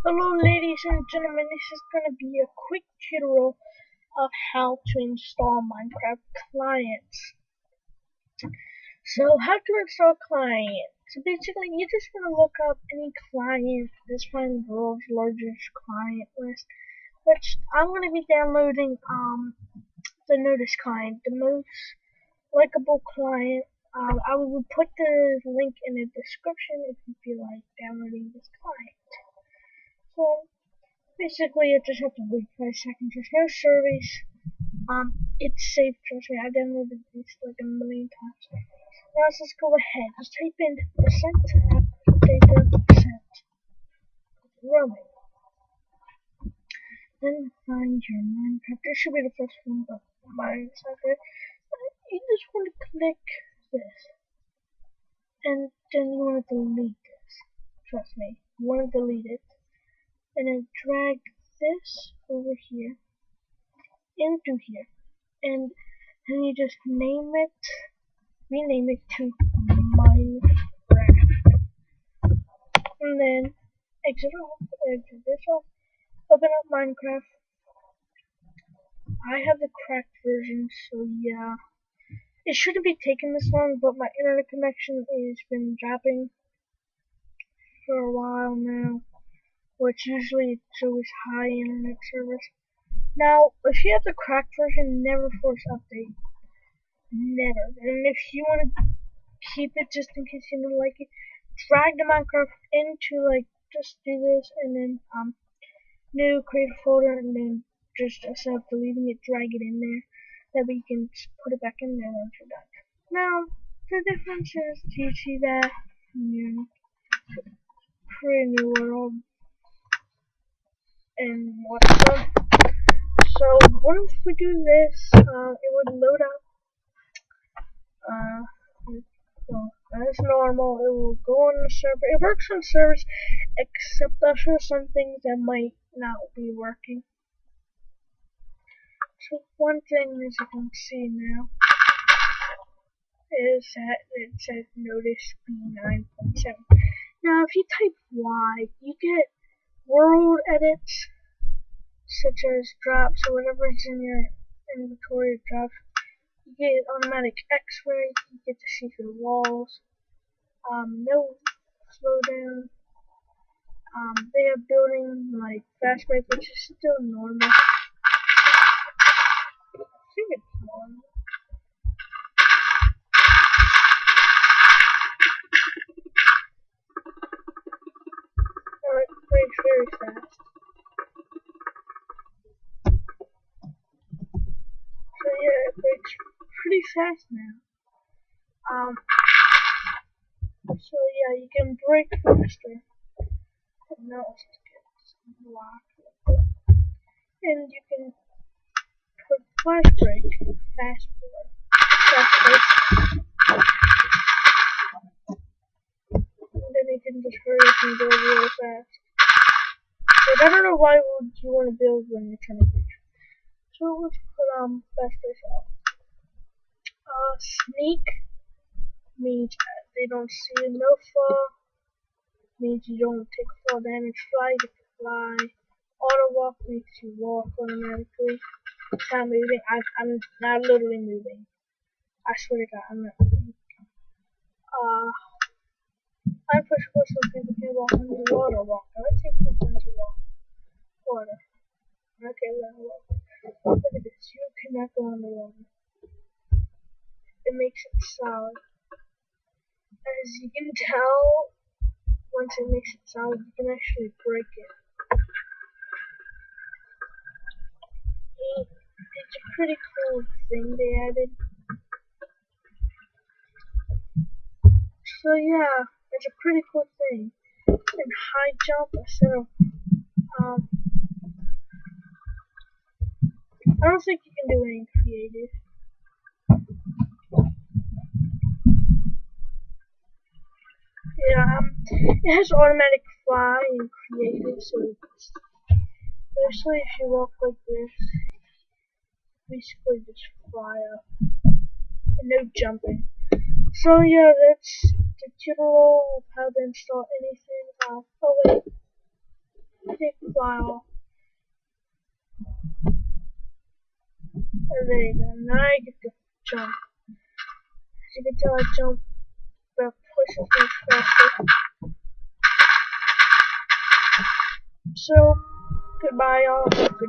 Hello ladies and gentlemen, this is going to be a quick tutorial of how to install Minecraft clients. So how to install client. So basically you just want to look up any client, just find the world's largest client list, which I'm going to be downloading the Nodus client, the most likable client. I will put the link in the description if you feel like downloading this client. So basically, you just have to wait 5 seconds. There's no service. It's safe. Trust me. I downloaded this like a million times. Now let's just go ahead. Just type in %data% roaming. Then find your Minecraft. This should be the first one, but mine's not good. You just want to click this, and then you want to delete this. Trust me, you want to delete it, and then drag this over here into here, and then you just rename it to Minecraft, and then exit this off, open up Minecraft. I have the cracked version, so yeah, it shouldn't be taking this long, but my internet connection has been dropping for a while now, which usually it's always high internet service. Now, if you have the cracked version, never force update. Never. And if you want to keep it just in case you don't like it, drag the Minecraft into, just do this, and then, new, create a folder, and then just instead of deleting it, drag it in there. That way you can just put it back in there once you're done. Now, the difference is, do you see that? Pretty new world. And what's up? So once we do this, it would load up. Well, as normal, it will go on the server. It works on servers, except I'm sure some things that might not be working. So one thing, as you can see now, is that it says Nodus B9.7. Now, if you type Y, you get world edits, such as drops or whatever is in your inventory drops. You get automatic X-ray, you get to see through walls, no slowdown. They are building like fast break, which is still normal. I think it's normal. It breaks very fast. So yeah, it breaks pretty fast now. So yeah, you can break faster. Now let's just get some block. And you can put flash break, fast break. And then you can just hurry up and build real fast. But I don't know why would you want to build when you're trying to reach. So let's put fast break off. Sneak means they don't see you. No fall means you don't take fall damage. Fly, you can fly. Auto walk makes you walk automatically. It's not moving. I'm not literally moving. I swear to God, I'm not moving. I'm for sure some people can walk underwater. I take something to walk water. Okay, let me walk. Look at this. You cannot go underwater. It makes it solid. As you can tell, once it makes it solid, you can actually break it. It's a pretty cool thing they added. So yeah, it's a pretty cool thing. And high jump instead of I don't think you can do anything creative. Yeah, it has automatic fly and creative, so especially if you walk like this, basically just fly up and no jumping. So yeah, that's the tutorial of how to install anything. Oh wait, fly off. And there you go. Now I get to jump. As you can tell, I jump about twice as much faster. So, goodbye, y'all. Have a good